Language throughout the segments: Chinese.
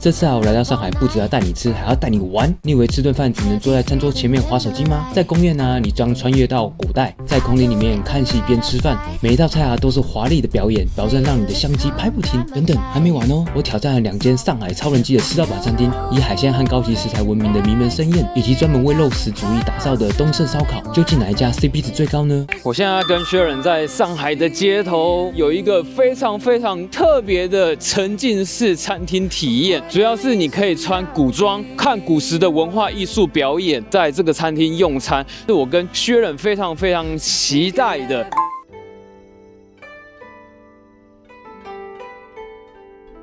这次我来到上海，不只要带你吃，还要带你玩。你以为吃顿饭只能坐在餐桌前面滑手机吗？在宫宴你将穿越到古代，在宫廷里面看戏边吃饭，每一道菜都是华丽的表演，保证让你的相机拍不停。等等，还没完哦！我挑战了2间上海超人气的吃到饱餐厅，以海鲜和高级食材闻名的名门生宴，以及专门为肉食主义打造的东盛烧烤。究竟哪一家 CP 值最高呢？我现在跟薛仁在上海的街头有一个非常特别的沉浸式餐厅体验，主要是你可以穿古装看古时的文化艺术表演，在这个餐厅用餐，是我跟薛仁非常期待的。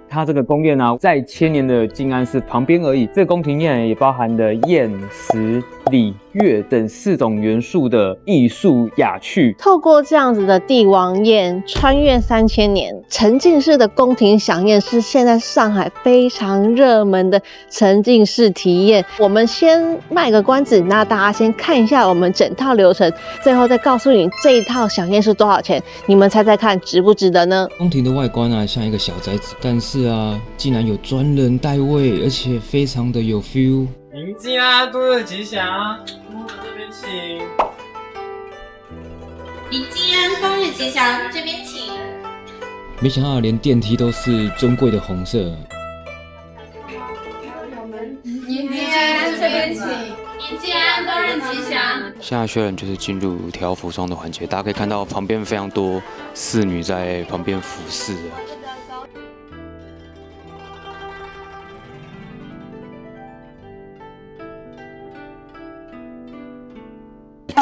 它这个宫宴在千年的静安寺旁边而已。这个宫廷宴也包含了宴、食、礼、乐等4种元素的艺术雅趣。透过这样子的帝王宴，穿越3000年，沉浸式的宫廷飨宴是现在上海非常热门的沉浸式体验。我们先卖个关子，那大家先看一下我们整套流程，最后再告诉你这一套飨宴是多少钱，你们猜猜看值不值得呢？宫廷的外观像一个小宅子，但是竟然有专人带位，而且非常的有 feel。迎接多日吉祥，这边请。迎接多日吉祥，这边请。没想到连电梯都是尊贵的红色。迎接这边请。迎接多日吉祥。现在薛仁就是进入调服装的环节，大家可以看到旁边非常多侍女在旁边服侍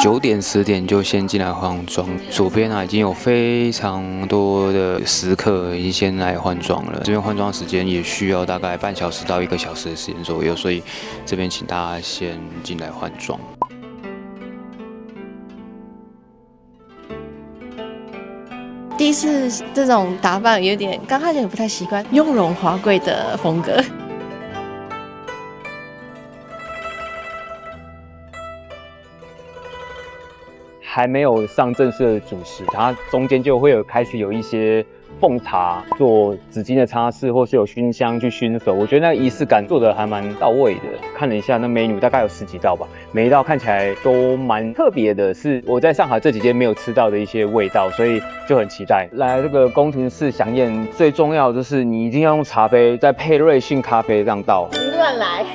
9点10点就先进来换装，左边已经有非常多的食客已经先来换装了。这边换装时间也需要大概半小时到1个小时的时间左右，所以这边请大家先进来换装。第一次这种打扮有点，刚开始也不太习惯，雍容华贵的风格。还没有上正式的主食，它中间就会开始有一些奉茶、做纸巾的擦拭，或是有熏香去熏手。我觉得那个仪式感做得还蛮到位的。看了一下那 menu， 大概有10几道吧，每一道看起来都蛮特别的，是我在上海这几天没有吃到的一些味道，所以就很期待。来这个宫廷式飨宴，最重要的就是你一定要用茶杯，再配瑞幸咖啡这样倒。你乱来。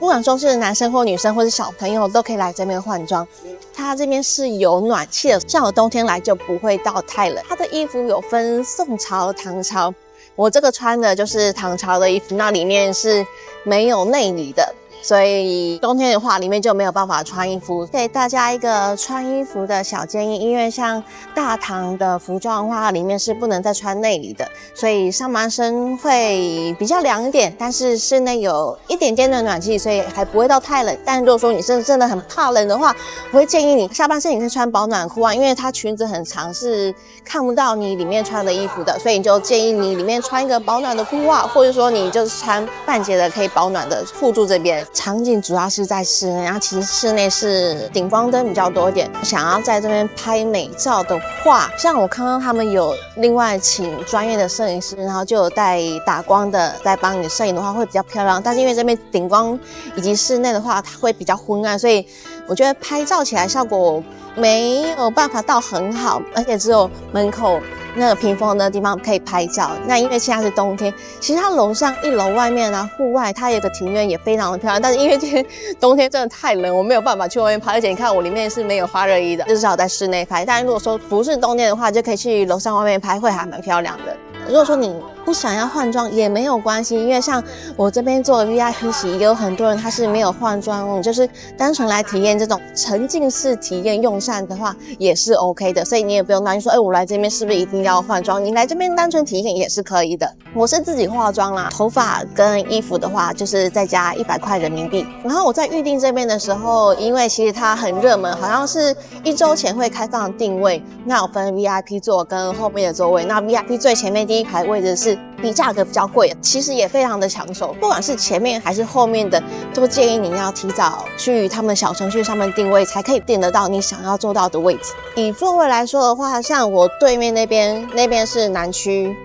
不管说是男生或女生或是小朋友都可以来这边换装，它这边是有暖气的，像我冬天来就不会到太冷。它的衣服有分宋朝、唐朝，我这个穿的就是唐朝的衣服，那里面是没有内里的，所以冬天的话里面就没有办法穿衣服。给大家一个穿衣服的小建议，因为像大唐的服装的话，里面是不能再穿内里的，所以上半身会比较凉一点，但是室内有一点点的暖气，所以还不会到太冷。但如果说你真的很怕冷的话，我会建议你下半身你可以穿保暖裤因为它裙子很长，是看不到你里面穿的衣服的，所以你就建议你里面穿一个保暖的裤袜，或者说你就是穿半截的可以保暖的护住这边。场景主要是在室内，然后其实室内是顶光灯比较多一点。想要在这边拍美照的话，像我看到他们有另外请专业的摄影师，然后就有带打光的在帮你摄影的话会比较漂亮。但是因为这边顶光以及室内的话它会比较昏暗，所以我觉得拍照起来效果没有办法到很好，而且只有门口那个屏风的地方可以拍照。那因为现在是冬天，其实它楼上1楼外面户外它有个庭院也非常的漂亮，但是因为今天冬天真的太冷，我没有办法去外面拍，而且你看我里面是没有发热衣的，至少在室内拍。但如果说不是冬天的话，就可以去楼上外面拍，会还蛮漂亮的。如果说你不想要换装也没有关系，因为像我这边做的 VIP 席也有很多人他是没有换装，就是单纯来体验这种沉浸式体验用膳的话也是 OK 的，所以你也不用担心说我来这边是不是一定要换装，你来这边单纯体验也是可以的。我是自己化妆啦，头发跟衣服的话就是再加100块人民币。然后我在预定这边的时候，因为其实它很热门，好像是1周前会开放定位，那有分 VIP 座跟后面的座位。那 VIP 最前面第1排位置是比价格比较贵，其实也非常的抢手，不管是前面还是后面的，都建议你要提早去他们小程序上面定位，才可以订得到你想要坐到的位置。以座位来说的话，像我对面那边是南区，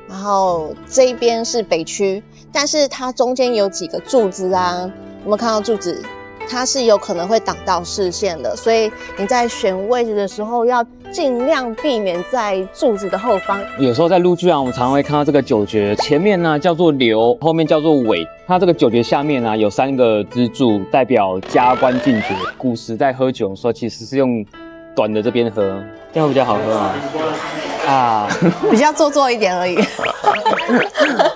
然后这边是北区，但是它中间有几个柱子啊，有没有看到柱子？它是有可能会挡到视线的，所以你在选位置的时候要尽量避免在柱子的后方。有时候在陆剧啊，我们常常会看到这个酒爵，前面呢叫做流，后面叫做尾。它这个酒爵下面呢有3个支柱，代表加官进爵。古时在喝酒的时候，其实是用短的这边喝，这样会比较好喝吗？啊，比较做作一点而已。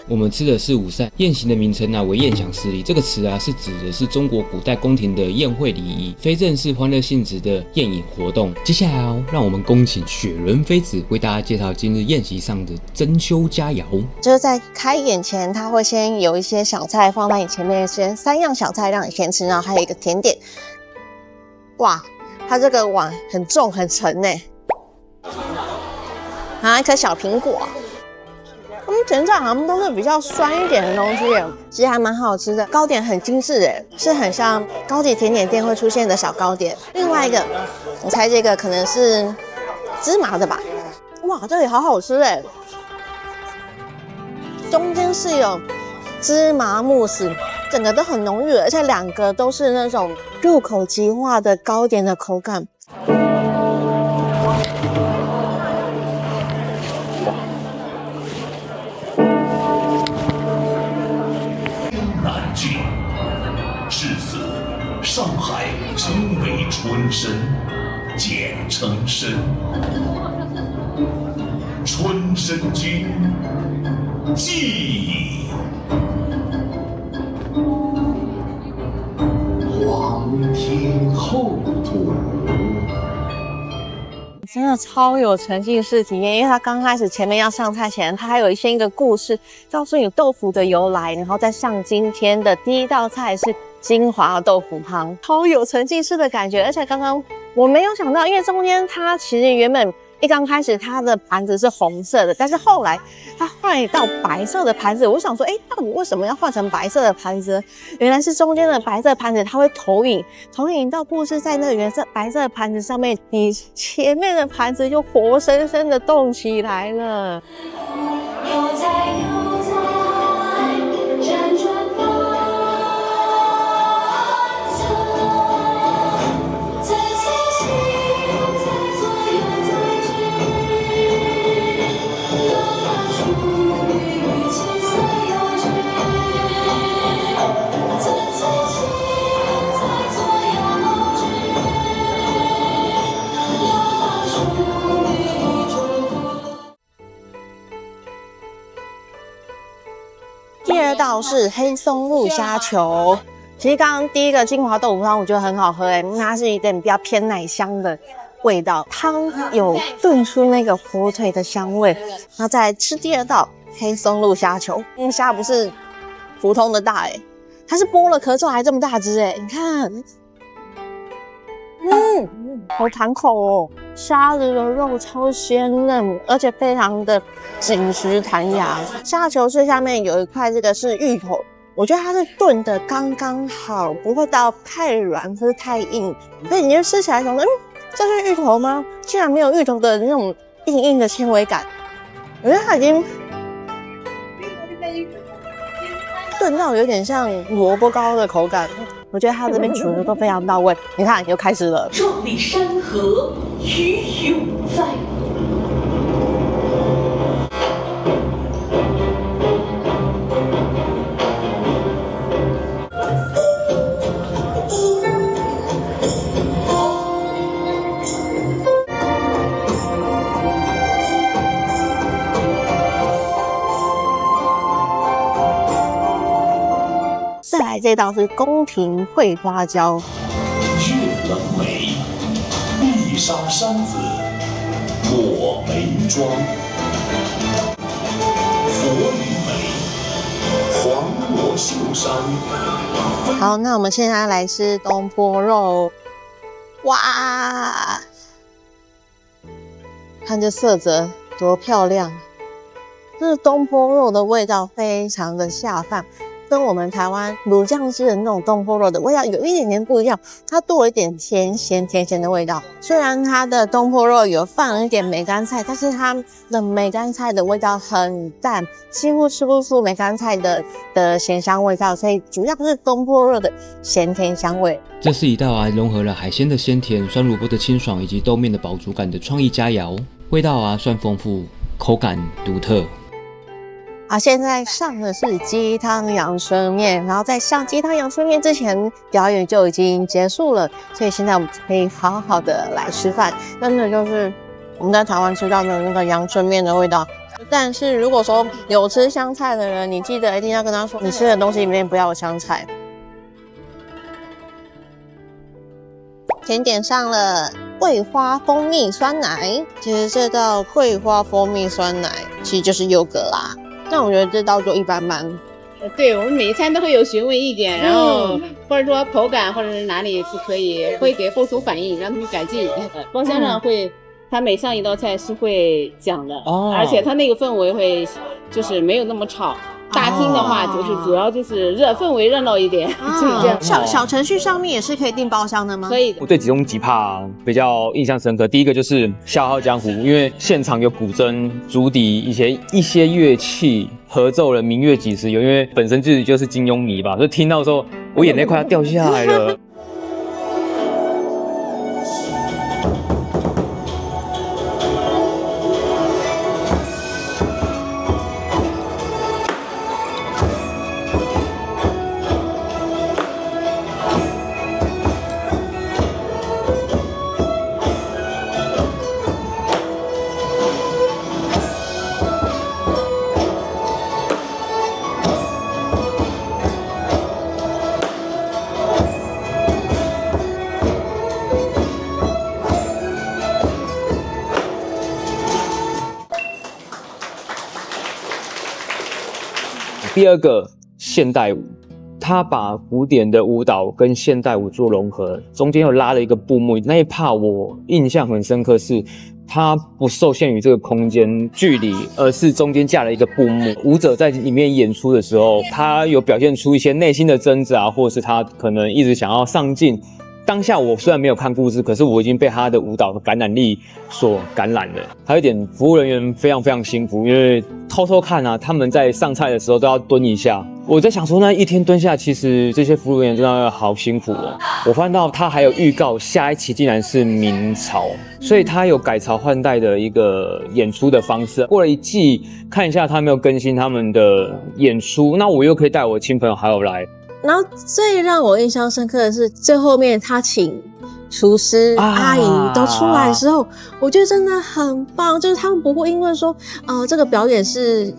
我们吃的是午膳，宴席的名称为宴享失礼。这个词是指的是中国古代宫廷的宴会礼仪，非正式欢乐性质的宴饮活动。接下来让我们恭请雪伦妃子为大家介绍今日宴席上的珍馐佳肴。就是在开演前，他会先有一些小菜放在你前面，先3样小菜让你先吃，然后还有一个甜点。哇，它这个碗很重很沉呢。还有一颗小苹果。前菜好像都是比较酸一点的东西，其实还蛮好吃的。糕点很精致是很像高级甜点店会出现的小糕点。另外一个，我猜这个可能是芝麻的吧？哇，这里好好吃中间是有芝麻慕斯，整个都很浓郁，而且2个都是那种入口即化的糕点的口感。至此，上海称为春申，简称申。春申君，记矣。皇天厚土。真的超有沉浸式体验，因为它刚开始前面要上菜前，它还有一个故事，告诉你豆腐的由来，然后再上今天的第1道菜是金华豆腐汤，超有沉浸式的感觉。而且刚刚我没有想到，因为中间它其实原本一刚开始它的盘子是红色的，但是后来它换到白色的盘子，我想说，到底为什么要换成白色的盘子？原来是中间的白色盘子它会投影到故事在那个原色白色盘子上面，你前面的盘子就活生生的动起来了。第2道是黑松露虾球，其实刚刚第1个金华豆腐汤我觉得很好喝它是一点比较偏奶香的味道，汤有炖出那个火腿的香味。然后再来吃第2道黑松露虾球，虾不是普通的大它是剥了壳之后还这么大只你看，好弹口哦，虾子的肉超鲜嫩，而且非常的紧实弹牙。虾球最下面有一块，这个是芋头，我觉得它是炖的刚刚好，不会到太软或是太硬，所以你就吃起来想说，这是芋头吗？竟然没有芋头的那种硬硬的纤维感，我觉得它已经炖到有点像萝卜糕的口感。我觉得它这边煮的都非常到位，你看又开始了。壮丽山河余永在。再来这道是宫廷烩花椒，月冷眉，碧纱山子抹眉妆，佛云眉，黄罗袖衫。好，那我们现在来吃东坡肉。哇，看这色泽多漂亮！这东坡肉的味道非常的下饭，跟我们台湾卤酱汁的那种东坡肉的味道有一点点不一样，它多了一点甜咸的味道。虽然它的东坡肉有放了一点梅干菜，但是它的梅干菜的味道很淡，几乎吃不出梅干菜的咸香味道，所以主要是东坡肉的咸甜香味。这是一道融合了海鲜的鲜甜、酸萝卜的清爽以及豆面的饱足感的创意佳肴，味道算丰富，口感独特。现在上的是鸡汤阳春面，然后在上鸡汤阳春面之前，表演就已经结束了，所以现在我们可以好好的来吃饭，真的就是我们在台湾吃到的那个阳春面的味道。但是如果说有吃香菜的人，你记得一定要跟他说，你吃的东西里面不要有香菜。甜点上了桂花蜂蜜酸奶，其实这道桂花蜂蜜酸奶其实就是优格啦。但我觉得这道就一般般。对，我们每一餐都会有询问意见，然后或者说口感或者是哪里不可以，会给后厨反映，让他们改进。包厢上会，他每上一道菜是会讲的，而且他那个氛围会就是没有那么吵。大厅的话，就是主要就是氛围热闹一点，就是这样。小程序上面也是可以订包厢的吗？可以的。我对其中几趴比较印象深刻，第一个就是《笑傲江湖》，因为现场有古筝、竹笛一些乐器合奏了《明月几时有》，因为本身自己就是金庸迷吧，所以听到的时候我眼泪快要掉下来了。第二个现代舞，他把古典的舞蹈跟现代舞做融合，中间又拉了一个布幕，那一 part 我印象很深刻是，它不受限于这个空间距离，而是中间架了一个布幕，舞者在里面演出的时候，他有表现出一些内心的挣扎，或者是他可能一直想要上进。当下我虽然没有看故事，可是我已经被他的舞蹈和感染力所感染了。还有一点，服务人员非常辛苦，因为偷偷看他们在上菜的时候都要蹲一下。我在想说，那一天蹲下，其实这些服务人员真的好辛苦哦。我翻到他还有预告，下一期竟然是明朝，所以他有改朝换代的一个演出的方式。过了一季，看一下他没有更新他们的演出，那我又可以带我亲朋好友来。然后最让我印象深刻的是最后面他请厨师、阿姨都出来的时候，我觉得真的很棒，就是他们不会因为说这个表演是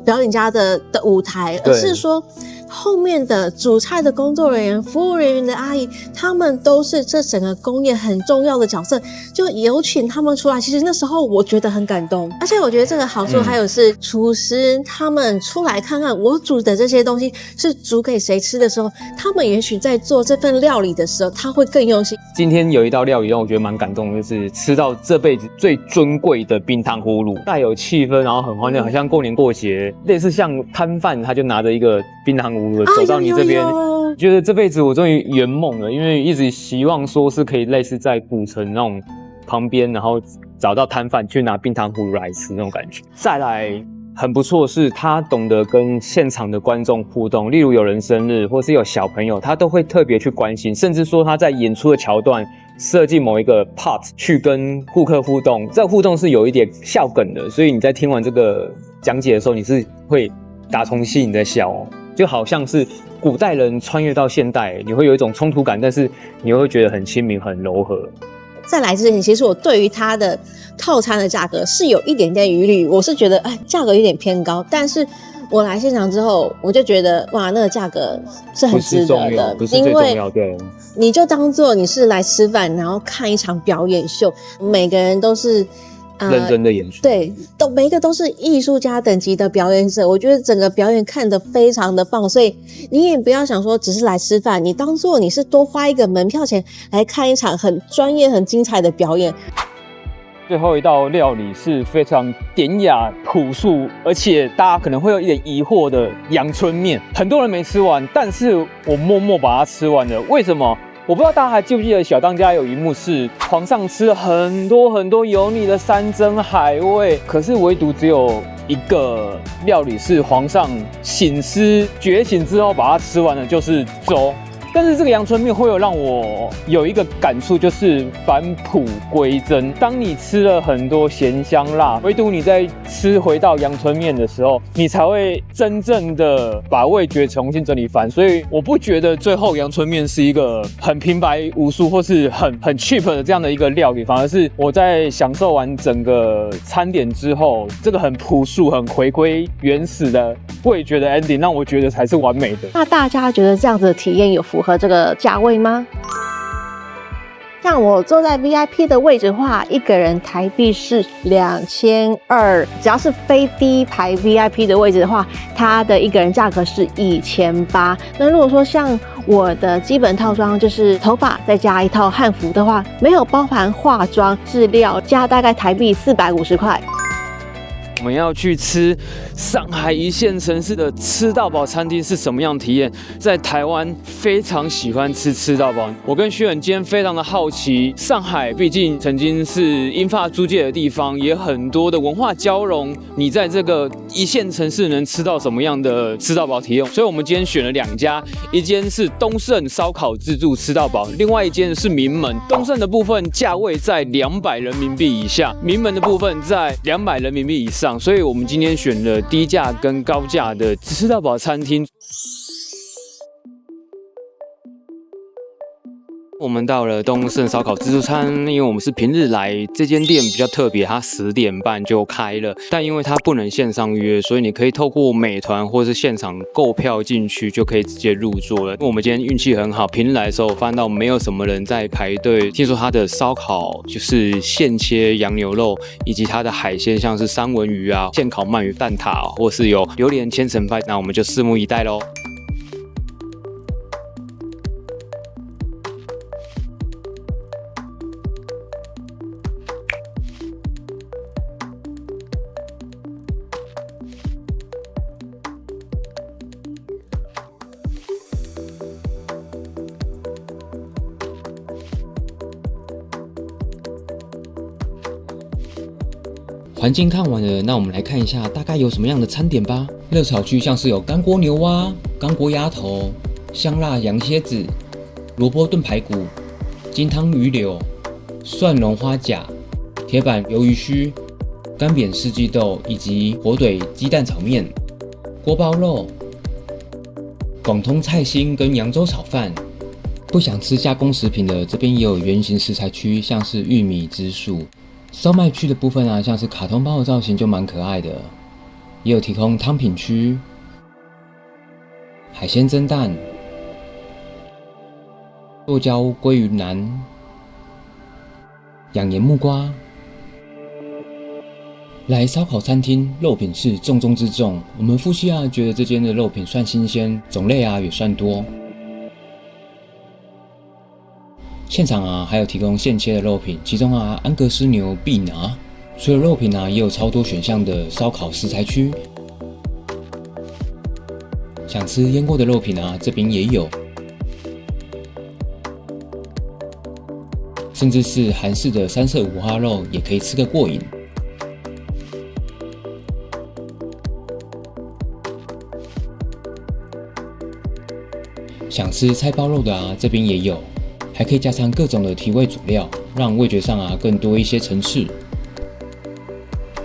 表演家的舞台，而是说后面的煮菜的工作人员、服务人员的阿姨，他们都是这整个工业很重要的角色，就有请他们出来。其实那时候我觉得很感动，而且我觉得这个好处还有是厨师他们出来看看我煮的这些东西是煮给谁吃的时候，他们也许在做这份料理的时候，他会更用心。今天有一道料理让我觉得蛮感动的，就是吃到这辈子最尊贵的冰糖葫芦，带有气氛，然后很欢乐，好像过年过节，类似像摊贩，他就拿着一个冰糖葫芦走到你这边，觉得这辈子我终于圆梦了，因为一直希望说是可以类似在古城那种旁边，然后找到摊贩去拿冰糖葫芦来吃那种感觉。再来很不错是他懂得跟现场的观众互动，例如有人生日或是有小朋友，他都会特别去关心，甚至说他在演出的桥段设计某一个 part 去跟顾客互动，这互动是有一点笑梗的，所以你在听完这个讲解的时候，你是会打从心里在笑哦，就好像是古代人穿越到现代，你会有一种冲突感，但是你会觉得很亲民、很柔和。在来之前，其实我对于它的套餐的价格是有一点点疑虑，我是觉得价格有点偏高，但是我来现场之后，我就觉得哇，那个价格是很值得的，不是最重要，对，你就当做你是来吃饭，然后看一场表演秀，每个人都是认真的演出，对，每一个都是艺术家等级的表演者，我觉得整个表演看得非常的棒，所以你也不要想说只是来吃饭，你当做你是多花一个门票钱来看一场很专业、很精彩的表演。最后一道料理是非常典雅、朴素，而且大家可能会有一点疑惑的阳春面，很多人没吃完，但是我默默把它吃完了。为什么？我不知道大家还记不记得小当家有一幕是皇上吃了很多油腻的山珍海味，可是唯独只有一个料理是皇上醒思觉醒之后把它吃完的，就是粥。但是这个阳春面会有让我有一个感触，就是返璞归真。当你吃了很多咸香辣，唯独你在吃回到阳春面的时候，你才会真正的把味觉重新整理翻。所以我不觉得最后阳春面是一个很平白无故或是很 cheap 的这样的一个料理，反而是我在享受完整个餐点之后，这个很朴素、很回归原始的味觉的 ending， 让我觉得才是完美的。那大家觉得这样子的体验有符合这个价位吗？像我坐在 VIP 的位置的话，一个人台币是2200，只要是非第一排 VIP 的位置的话，它的一个人价格是1800。那如果说像我的基本套装，就是头发再加一套汉服的话，没有包含化妆、饲料，加大概台币450块。我们要去吃上海一线城市的吃到饱餐厅是什么样体验？在台湾非常喜欢吃到饱，我跟薛远今天非常的好奇。上海毕竟曾经是英法租界的地方，也很多的文化交融。你在这个一线城市能吃到什么样的吃到饱体验？所以我们今天选了2家，一间是东盛烧烤自助吃到饱，另外一间是名门。东盛的部分价位在200人民币以下，名门的部分在200人民币以上。所以我们今天选了低价跟高价的吃到饱餐厅。我们到了东盛烧烤自助餐，因为我们是平日来，这间店比较特别，它10点半就开了，但因为它不能线上预约，所以你可以透过美团或是现场购票进去，就可以直接入座了。我们今天运气很好，平日来的时候发现到没有什么人在排队。听说它的烧烤就是现切羊牛肉，以及它的海鲜像是三文鱼啊、现烤鳗鱼、蛋挞，或是有榴莲千层派，那我们就拭目以待咯。环境看完了，那我们来看一下大概有什么样的餐点吧。热炒区像是有干锅牛蛙、干锅鸭头、香辣羊蝎子、萝卜炖排骨、金汤鱼柳、蒜蓉花甲、铁板鱿鱼须、干煸四季豆以及火腿鸡蛋炒面、锅包肉、广通菜心跟扬州炒饭。不想吃加工食品的，这边也有原型食材区，像是玉米、紫薯。烧麦区的部分啊，像是卡通包的造型就蛮可爱的，也有提供汤品区、海鲜蒸蛋、剁椒鲑鱼腩、养盐木瓜。来烧烤餐厅，肉品是重中之重。我们夫妻啊，觉得这间的肉品算新鲜，种类啊也算多。现场啊，还有提供现切的肉品，其中啊，安格斯牛必拿。除了肉品啊，也有超多选项的烧烤食材区。想吃腌过的肉品啊，这边也有。甚至是韩式的3色五花肉，也可以吃个过瘾。想吃菜包肉的啊，这边也有。还可以加上各种的提味佐料，让味觉上啊更多一些层次。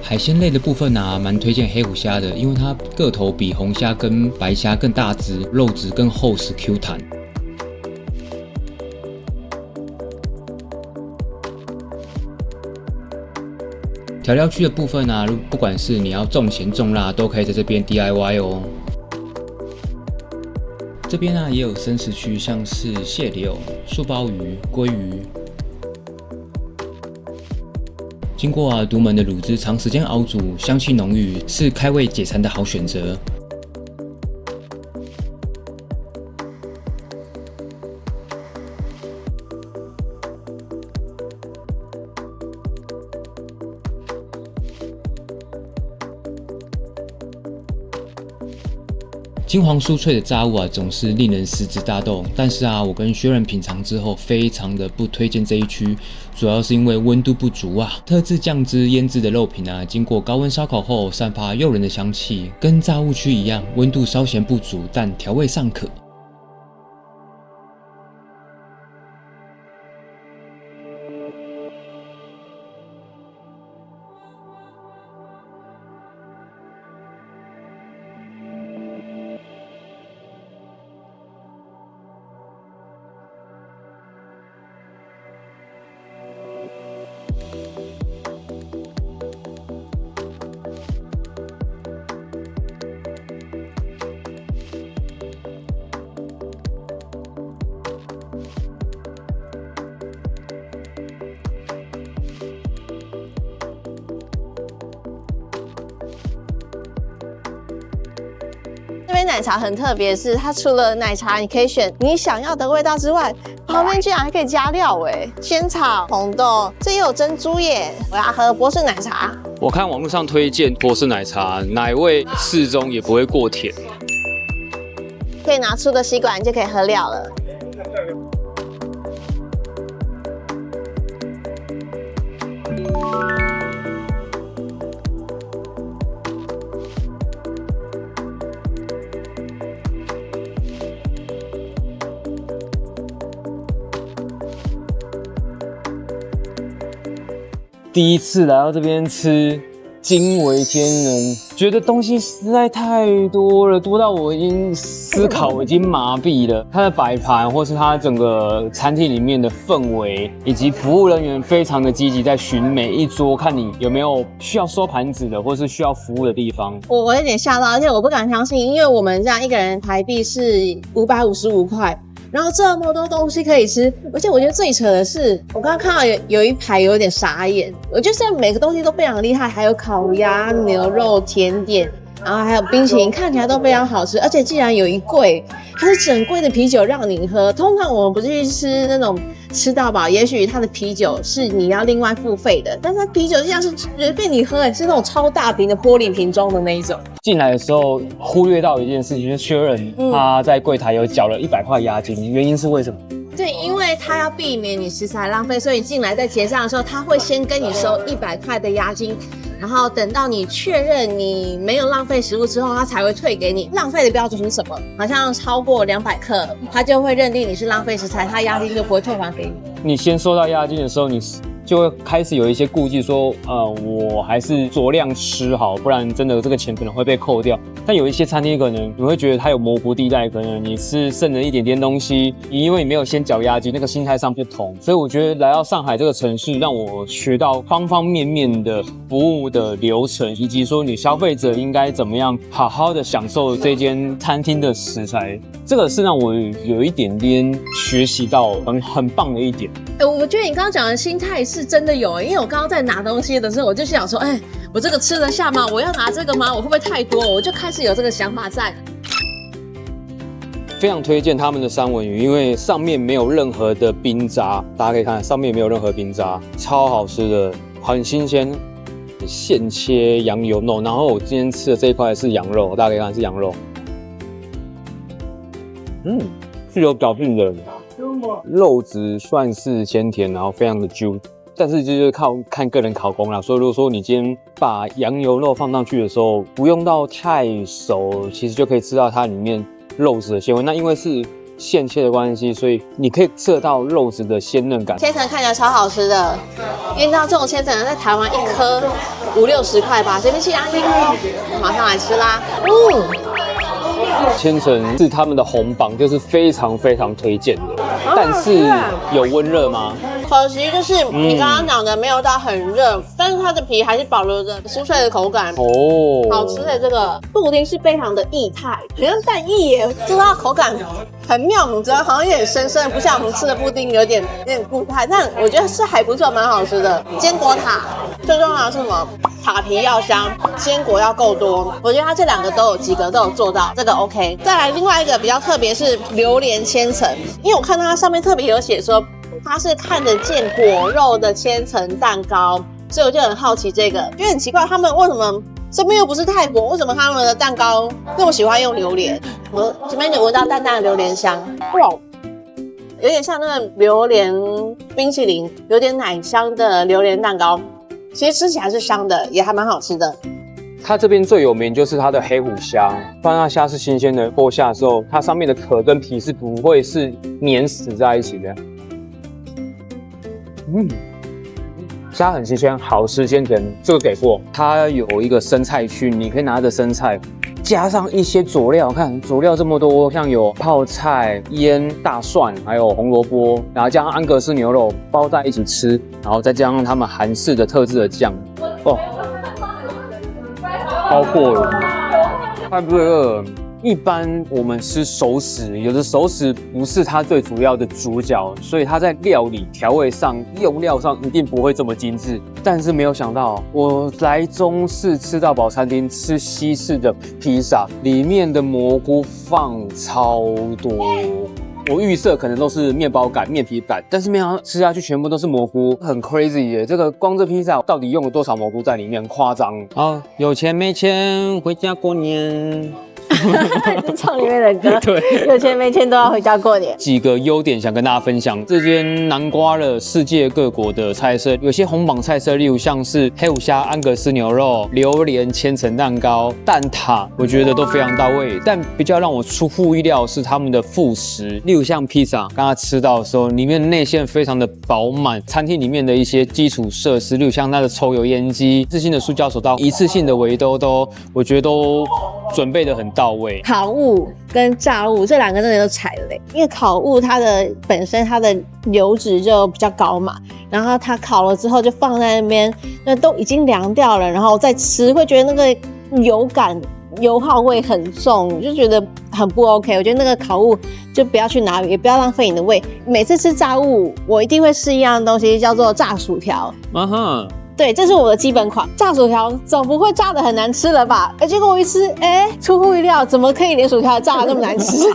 海鲜类的部分啊，蛮推荐黑虎虾的，因为它个头比红虾跟白虾更大只，肉质更厚实 Q 弹。调料区的部分啊，不管是你要重咸重辣，都可以在这边 DIY 哦。这边啊也有生食区，像是蟹柳、素鲍鱼、鲑鱼。经过啊独门的卤汁长时间熬煮，香气浓郁，是开胃解馋的好选择。金黄酥脆的炸物啊，总是令人食指大动。但是啊，我跟薛仁品尝之后，非常的不推荐这一区，主要是因为温度不足啊。特制酱汁腌制的肉品啊，经过高温烧烤后，散发诱人的香气，跟炸物区一样，温度稍显不足，但调味尚可。这杯奶茶很特别，是它除了奶茶你可以选你想要的味道之外，旁边居然还可以加料仙草、红豆，这也有珍珠耶！我要喝波士奶茶。我看网络上推荐波士奶茶，奶味适中，也不会过甜。可以拿出个吸管，你就可以喝料了。第一次来到这边吃，惊为天人，觉得东西实在太多了，多到我已经思考已经麻痹了。它的摆盘或是它整个餐厅里面的氛围，以及服务人员非常的积极，在寻每一桌看你有没有需要收盘子的，或是需要服务的地方。我有点吓到，而且我不敢相信，因为我们这样一个人台币是555块。然后这么多东西可以吃，而且我觉得最扯的是，我刚刚看到有一排有点傻眼。我觉得每个东西都非常厉害，还有烤鸭、牛肉、甜点，然后还有冰淇淋，看起来都非常好吃。而且竟然有一柜，它是整柜的啤酒让你喝。通常我们不是去吃那种吃到饱，也许它的啤酒是你要另外付费的，但是它啤酒竟然是随便你喝，是那种超大瓶的玻璃瓶装的那一种。进来的时候忽略到一件事情，就是薛仁他在柜台有缴了100块押金，原因是为什么？对，因为他要避免你食材浪费，所以进来在结账的时候，他会先跟你收100块的押金，然后等到你确认你没有浪费食物之后，他才会退给你。浪费的标准是什么？好像超过200克，他就会认定你是浪费食材，他押金就不会退还给你。你先收到押金的时候，你就会开始有一些顾忌，说，我还是酌量吃好，不然真的这个钱可能会被扣掉。但有一些餐厅可能你会觉得它有模糊地带，可能你吃剩了一点点东西，因为你没有先缴押金，那个心态上不同。所以我觉得来到上海这个城市，让我学到方方面面的服务的流程，以及说你消费者应该怎么样好好的享受这间餐厅的食材。这个是让我有一点点学习到很棒的一点。我觉得你刚刚讲的心态是真的有，因为我刚刚在拿东西的时候，我就想说，我这个吃得下吗？我要拿这个吗？我会不会太多？我就开始有这个想法在。非常推荐他们的三文鱼，因为上面没有任何的冰渣，大家可以看上面没有任何冰渣，超好吃的，很新鲜。现切羊油肉，然后我今天吃的这一块是羊肉，大家可以看是羊肉，是有嚼劲的，肉质算是鲜甜，然后非常的 juicy。但是就是靠看个人考功啦，所以如果说你今天把羊油肉放上去的时候，不用到太熟，其实就可以吃到它里面肉质的鲜味。那因为是现切的关系，所以你可以吃得到肉质的鲜嫩感。千层看起来超好吃的，因为到这种千层在台湾一颗50-60块吧，这边是押金，马上来吃啦。千层是他们的红榜，就是非常非常推荐的。但是有温热吗？可惜就是你刚刚讲的没有到很热，但是它的皮还是保留着酥脆的口感。好吃的这个布丁是非常的液态，很像蛋液耶，就是它口感很妙，你知道，好像有点深深的，不像我们吃的布丁有点固态，但我觉得是还不错，蛮好吃的。坚果塔最重要的是什么？塔皮要香，坚果要够多。我觉得它这两个都有及格，都有做到，这个 OK。再来另外一个比较特别是榴莲千层，因为我看到它上面特别有写说它是看得见果肉的千层蛋糕，所以我就很好奇这个，因为很奇怪他们为什么这边又不是泰国，为什么他们的蛋糕那么喜欢用榴莲？我这边有闻到淡淡的榴莲香，哇，有点像那个榴莲冰淇淋，有点奶香的榴莲蛋糕，其实吃起来是香的，也还蛮好吃的。它这边最有名就是它的黑虎虾，当它虾是新鲜的剥虾的时候，它上面的壳跟皮是不会是粘死在一起的。虾很新鲜，好吃，鲜甜，这个给过。它有一个生菜区，你可以拿着生菜，加上一些佐料，看佐料这么多，像有泡菜、腌大蒜，还有红萝卜，然后加上安格斯牛肉包在一起吃，然后再加上他们韩式的特制的酱，哦，超过了，太不饿了。一般我们吃熟食，有的熟食不是它最主要的主角，所以它在料理调味上、用料上一定不会这么精致。但是没有想到，我来中式吃到饱餐厅吃西式的披萨，里面的蘑菇放超多。我预设可能都是面包感、面皮感，但是没想到吃下去全部都是蘑菇，很 crazy 耶！这个光这披萨到底用了多少蘑菇在里面？夸张！好，有钱没钱回家过年。是唱里面的歌，对，有钱没钱都要回家过年。几个优点想跟大家分享，这间囊括了世界各国的菜色，有些红榜菜色，例如像是黑虎虾、安格斯牛肉、榴莲千层蛋糕、蛋挞，我觉得都非常到位。但比较让我出乎意料是他们的副食，例如像披萨，刚刚吃到的时候，里面的内馅非常的饱满。餐厅里面的一些基础设施，例如像它的抽油烟机、一次性的塑胶手套、一次性的围兜兜，我觉得都准备的很到位。烤物跟炸物这两个真的都踩雷，因为烤物它的本身它的油脂就比较高嘛，然后它烤了之后就放在那边，那都已经凉掉了，然后再吃会觉得那个油感、油耗味很重，就觉得很不 OK。我觉得那个烤物就不要去拿，也不要浪费你的胃。每次吃炸物，我一定会吃一样东西，叫做炸薯条。对，这是我的基本款。炸薯条总不会炸得很难吃了吧？结果我一吃，出乎意料，怎么可以连薯条炸得那么难吃？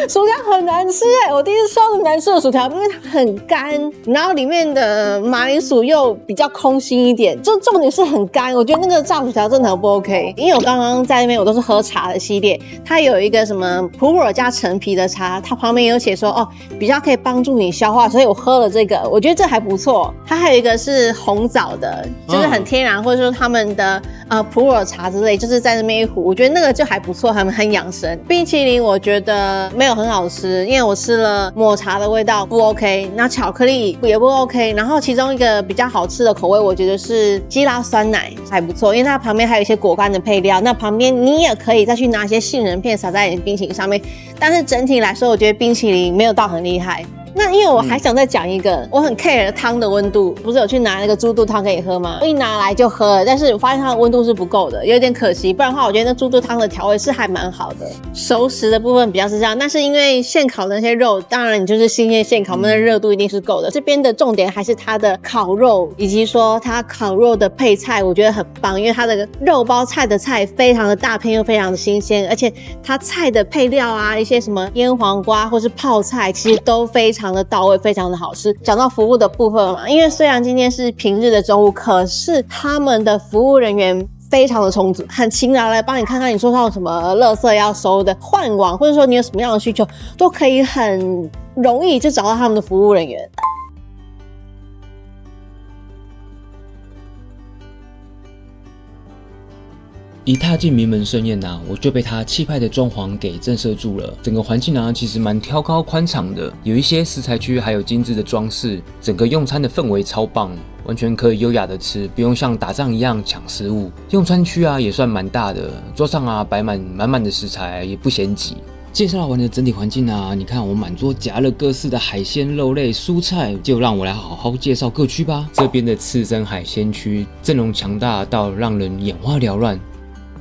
薯条很难吃我第一次吃到那么难吃的薯条，因为它很干，然后里面的马铃薯又比较空心一点，就重点是很干。我觉得那个炸薯条真的很不 OK。因为我刚刚在那边我都是喝茶的系列，它有一个什么普洱加陈皮的茶，它旁边有写说比较可以帮助你消化，所以我喝了这个，我觉得这还不错。它还有一个是红枣的，就是很天然，或者说他们的普洱茶之类，就是在那边一壶，我觉得那个就还不错，很养生。冰淇淋我觉得没有很好吃，因为我吃了抹茶的味道不 OK， 那巧克力也不 OK， 然后其中一个比较好吃的口味，我觉得是基拉酸奶还不错，因为它旁边还有一些果干的配料，那旁边你也可以再去拿一些杏仁片撒在你的冰淇淋上面，但是整体来说，我觉得冰淇淋没有到很厉害。那因为我还想再讲一个，我很 care 汤的温度，不是有去拿那个猪肚汤给你喝吗？我一拿来就喝了，但是我发现它的温度是不够的，有点可惜。不然的话，我觉得那猪肚汤的调味是还蛮好的。熟食的部分比较是这样，但是因为现烤的那些肉，当然你就是新鲜现烤，那的热度一定是够的。这边的重点还是它的烤肉，以及说它烤肉的配菜，我觉得很棒，因为它的肉包菜的菜非常的大片又非常的新鲜，而且它菜的配料啊，一些什么腌黄瓜或是泡菜，其实都非常的到位，非常的好吃。讲到服务的部分嘛，因为虽然今天是平日的中午，可是他们的服务人员非常的充足，很勤劳来帮你看看你桌上有什么垃圾要收的，换网或者说你有什么样的需求，都可以很容易就找到他们的服务人员。一踏进名门盛宴我就被它气派的装潢给震慑住了。整个环境其实蛮挑高宽敞的，有一些食材区还有精致的装饰，整个用餐的氛围超棒，完全可以优雅的吃，不用像打仗一样抢食物。用餐区也算蛮大的，桌上摆满满满的食材，也不嫌挤。介绍完了整体环境你看我满桌夹了各式的海鲜、肉类、蔬菜，就让我来好好介绍各区吧。这边的刺身海鲜区阵容强大到让人眼花缭乱。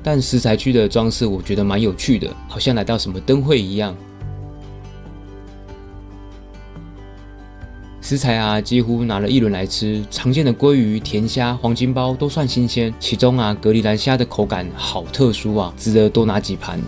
但食材区的装饰我觉得蛮有趣的，好像来到什么灯会一样。食材几乎拿了一轮来吃，常见的鲑鱼、甜虾、黄金鲍都算新鲜，其中格里兰虾的口感好特殊值得多拿几盘。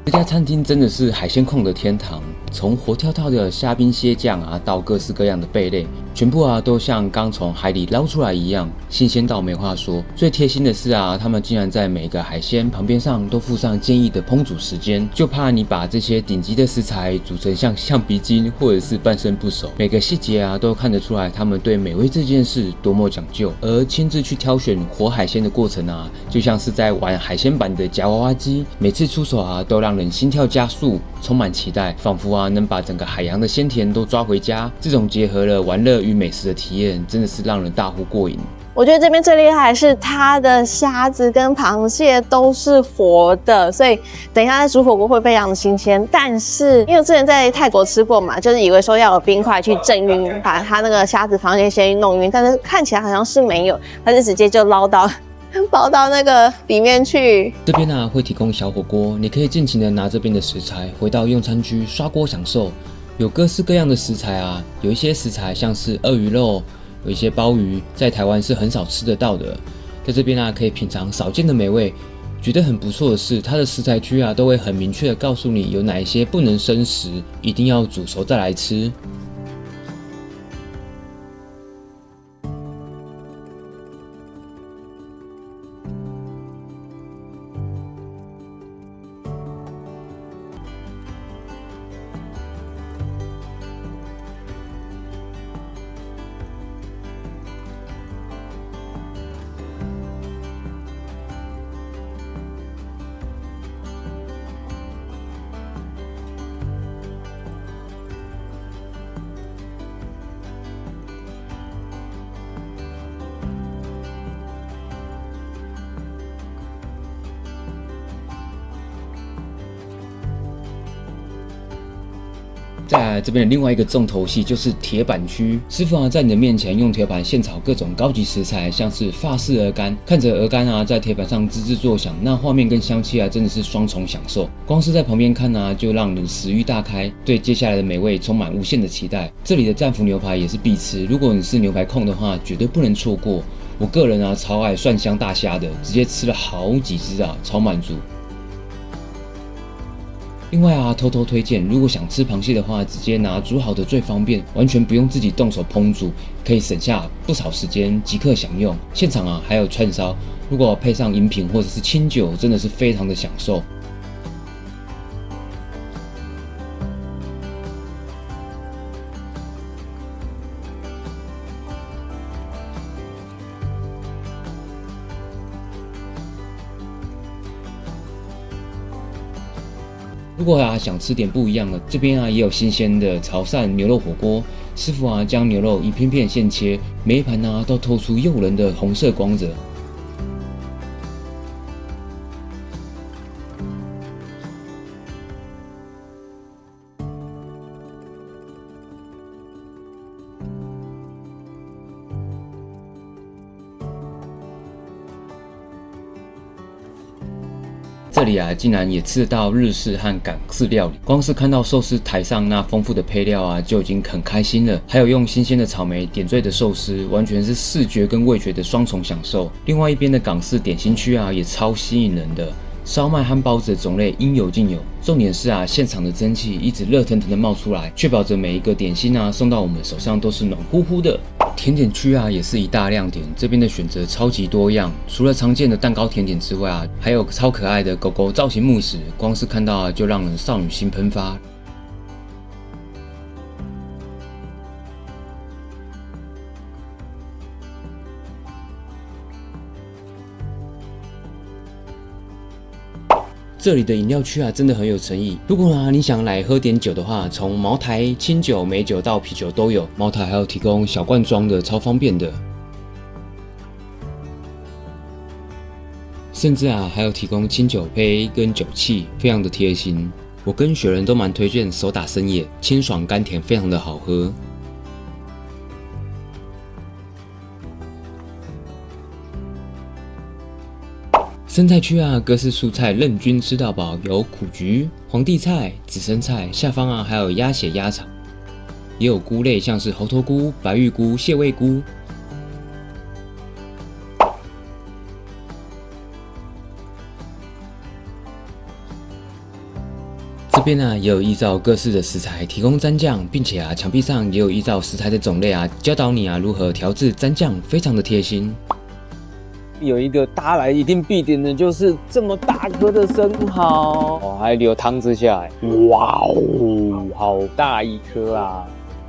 这家餐厅真的是海鲜控的天堂，从活跳跳的虾兵蟹将啊，到各式各样的贝类，全部啊都像刚从海里捞出来一样，新鲜到没话说。最贴心的是啊，他们竟然在每个海鲜旁边上都附上建议的烹煮时间，就怕你把这些顶级的食材煮成像橡皮筋或者是半生不熟，每个细节啊都看得出来他们对美味这件事多么讲究。而亲自去挑选活海鲜的过程啊，就像是在玩海鲜版的夹娃娃机，每次出手啊都让人心跳加速，充满期待，仿佛啊能把整个海洋的鲜甜都抓回家。这种结合了玩乐与美食的体验，真的是让人大呼过瘾。我觉得这边最厉害的是它的虾子跟螃蟹都是活的，所以等一下在煮火锅会非常的新鲜。但是因为我之前在泰国吃过嘛，就是以为说要有冰块去震晕，把它那个虾子、螃蟹先弄晕，但是看起来好像是没有，它是直接就捞到那个里面去。这边啊会提供小火锅，你可以尽情的拿这边的食材回到用餐区刷锅享受。有各式各样的食材啊，有一些食材像是鳄鱼肉，有一些鲍鱼，在台湾是很少吃得到的，在这边啊可以品尝少见的美味。觉得很不错的是，它的食材区啊都会很明确的告诉你有哪一些不能生食，一定要煮熟再来吃。再来这边的另外一个重头戏就是铁板区，师傅啊在你的面前用铁板现炒各种高级食材，像是法式鹅肝，看着鹅肝啊在铁板上滋滋作响，那画面跟香气啊真的是双重享受。光是在旁边看啊，就让人食欲大开，对接下来的美味充满无限的期待。这里的战斧牛排也是必吃，如果你是牛排控的话，绝对不能错过。我个人啊超爱蒜香大虾的，直接吃了好几只啊，超满足。另外啊，偷偷推荐，如果想吃螃蟹的话，直接拿煮好的最方便，完全不用自己动手烹煮，可以省下不少时间，即刻享用。现场啊还有串烧，如果配上饮品或者是清酒，真的是非常的享受。如果啊想吃点不一样的，这边啊也有新鲜的潮汕牛肉火锅，师傅啊将牛肉一片片现切，每一盘啊都透出诱人的红色光泽。这里啊，竟然也吃得到日式和港式料理。光是看到寿司台上那丰富的配料啊，就已经很开心了。还有用新鲜的草莓点缀的寿司，完全是视觉跟味觉的双重享受。另外一边的港式点心区啊，也超吸引人的。烧麦和包子的种类应有尽有，重点是啊，现场的蒸汽一直热腾腾的冒出来，确保着每一个点心啊送到我们手上都是暖乎乎的。甜点区啊也是一大亮点，这边的选择超级多样，除了常见的蛋糕甜点之外啊，还有超可爱的狗狗造型慕斯，光是看到啊就让人少女心喷发。这里的饮料区啊，真的很有诚意。如果呢你想来喝点酒的话，从茅台、清酒、美酒到啤酒都有。茅台还有提供小罐装的，超方便的。甚至啊还有提供清酒杯跟酒器，非常的贴心。我跟雪人都蛮推荐手打生野，清爽甘甜，非常的好喝。生菜区啊，各式蔬菜任君吃到饱，有苦菊、皇帝菜、紫生菜，下方啊还有鸭血、鸭肠，也有菇类，像是猴头菇、白玉菇、蟹味菇。边呢也有依照各式的食材提供蘸酱，并且墙壁上也有依照食材的种类教导你如何调制蘸酱，非常的贴心。有一个大家来一定必点的就是这么大颗的生蚝，还流汤汁下来，哇哦，好大一颗啊！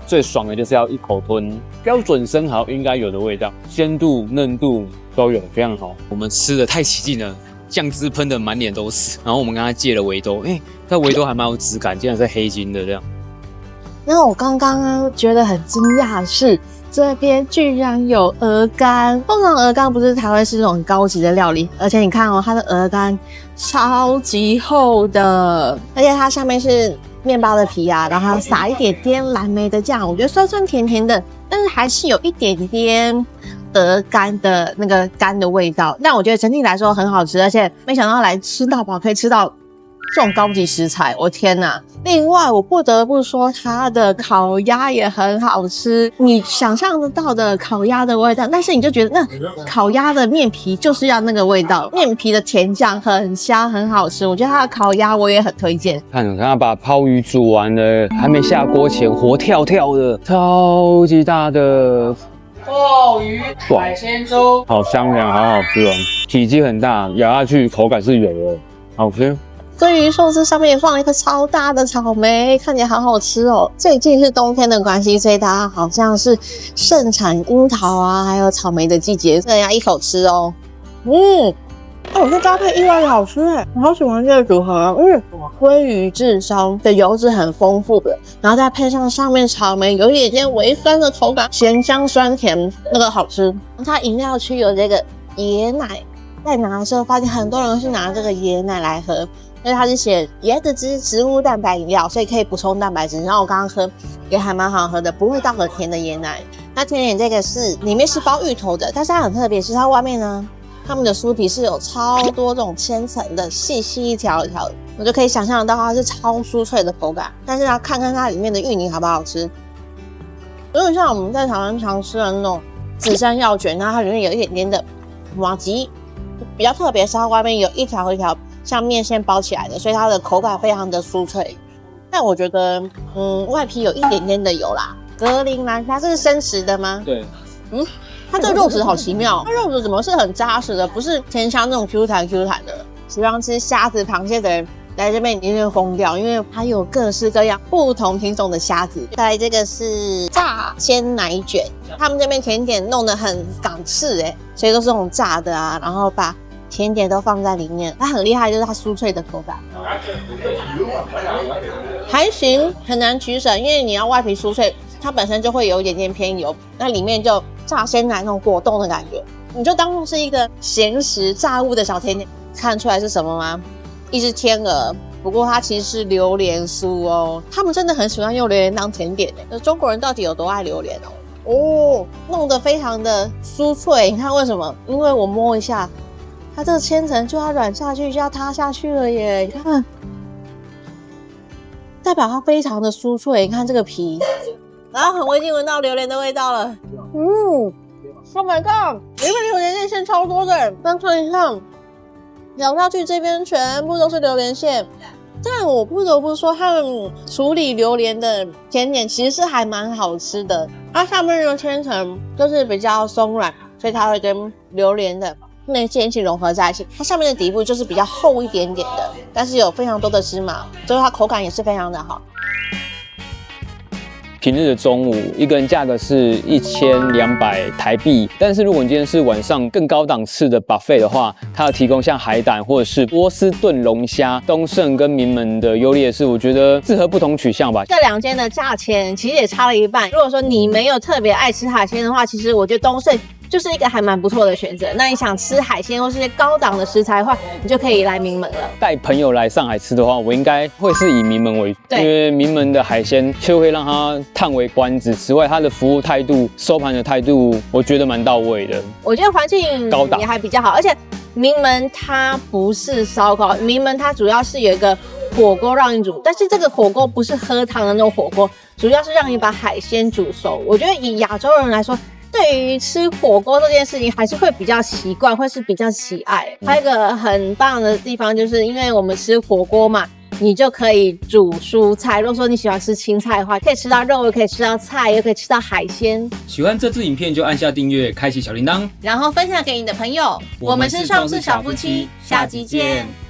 最爽的就是要一口吞，标准生蚝应该有的味道，鲜度、嫩度都有，非常好。我们吃的太起劲了，酱汁喷的满脸都是。然后我们跟他借了围兜，这围兜还蛮有质感，竟然是黑金的这样。那我刚刚觉得很惊讶的是，这边居然有鹅肝。通常鹅肝不是台湾是这种很高级的料理，而且你看它的鹅肝超级厚的，而且它上面是面包的皮然后还撒一点点蓝莓的酱，我觉得酸酸甜甜的，但是还是有一点点鹅肝的那个肝的味道。但我觉得整体来说很好吃，而且没想到来吃到饱可以吃到这种高级食材，我天哪！另外，我不得不说，它的烤鸭也很好吃。你想象得到的烤鸭的味道，但是你就觉得那烤鸭的面皮就是要那个味道，面皮的甜酱很香，很好吃。我觉得它的烤鸭我也很推荐。看他把泡鱼煮完了，还没下锅前活跳跳的，超级大的鲍鱼海鲜粥，好香凉，好好吃哦，体积很大，咬下去口感是有的，好吃。鲑鱼寿司上面也放了一颗超大的草莓，看起来好好吃哦。最近是冬天的关系，所以大家好像是盛产樱桃还有草莓的季节，所以要一口吃哦。这搭配意外的好吃我好喜欢这个组合。鲑鱼炙烧的油脂很丰富的，然后再配上上面草莓，有一点点微酸的口感，咸香酸甜，那个好吃。它饮料区有这个椰奶，在拿的时候发现很多人是拿这个椰奶来喝。因为它是写椰子汁植物蛋白饮料，所以可以补充蛋白质。然后我刚刚喝也还蛮好喝的，不会到很甜的椰奶。那甜点这个是里面是包芋头的，但是它很特别，是它外面呢，他们的酥皮是有超多这种千层的，细细一条一条的，我就可以想象得到它是超酥脆的口感。但是要看看它里面的芋泥好不好吃。有点像我们在台湾常吃的那种紫山药卷，然后它里面有一点点的麻糬，比较特别是它外面有一条一条像面线包起来的，所以它的口感非常的酥脆。但我觉得，外皮有一点点的油啦。格陵兰虾这是生食的吗？对。它这个肉质好奇妙，它肉质怎么是很扎实的，不是甜香那种 Q 弹 Q 弹的。喜欢吃虾子、螃蟹的人来这边一定会疯掉，因为它有各式各样不同品种的虾子。再来这个是炸鲜奶卷，他们这边甜点弄得很港式所以都是那种炸的然后把甜点都放在里面。它很厉害，就是它酥脆的口感，还行，很难取舍，因为你要外皮酥脆，它本身就会有一点点偏油，那里面就炸鲜奶那种果冻的感觉，你就当作是一个咸食炸物的小甜点。看出来是什么吗？一只天鹅，不过它其实是榴莲酥哦。他们真的很喜欢用榴莲当甜点那中国人到底有多爱榴莲弄得非常的酥脆。你看为什么？因为我摸一下，它这个千层就要软下去，就要塌下去了耶！你看，代表它非常的酥脆。你看这个皮，然后我已经闻到榴莲的味道了。Oh my god！ 里面榴莲内馅超多的，单纯一看，咬下去这边全部都是榴莲馅。但我不得不说，他们处理榴莲的甜点其实是还蛮好吃的。它上面的千层就是比较松软，所以它会跟榴莲的内馅一起融合在一起。它上面的底部就是比较厚一点点的，但是有非常多的芝麻，所以它口感也是非常的好。平日的中午，一个人价格是1200台币，但是如果你今天是晚上更高档次的 buffet 的话，它有提供像海胆或者是波士顿龙虾、东盛跟名门的优劣势，我觉得适合不同取向吧。这两间的价钱其实也差了一半。如果说你没有特别爱吃海鲜的话，其实我觉得东盛就是一个还蛮不错的选择。那你想吃海鲜或是些高档的食材的话，你就可以来名门了。带朋友来上海吃的话，我应该会是以名门为主，因为名门的海鲜就会让他叹为观止。此外，他的服务态度、收盘的态度，我觉得蛮到位的。我觉得环境高档也还比较好，而且名门它不是烧烤，名门它主要是有一个火锅让你煮，但是这个火锅不是喝汤的那种火锅，主要是让你把海鲜煮熟。我觉得以亚洲人来说，对于吃火锅这件事情还是会比较习惯，会是比较喜爱。还有一个很棒的地方，就是因为我们吃火锅嘛，你就可以煮蔬菜。如果说你喜欢吃青菜的话，可以吃到肉，又可以吃到菜，又可以吃到海鲜。喜欢这支影片就按下订阅，开启小铃铛，然后分享给你的朋友。我们是创世小夫妻，下集见。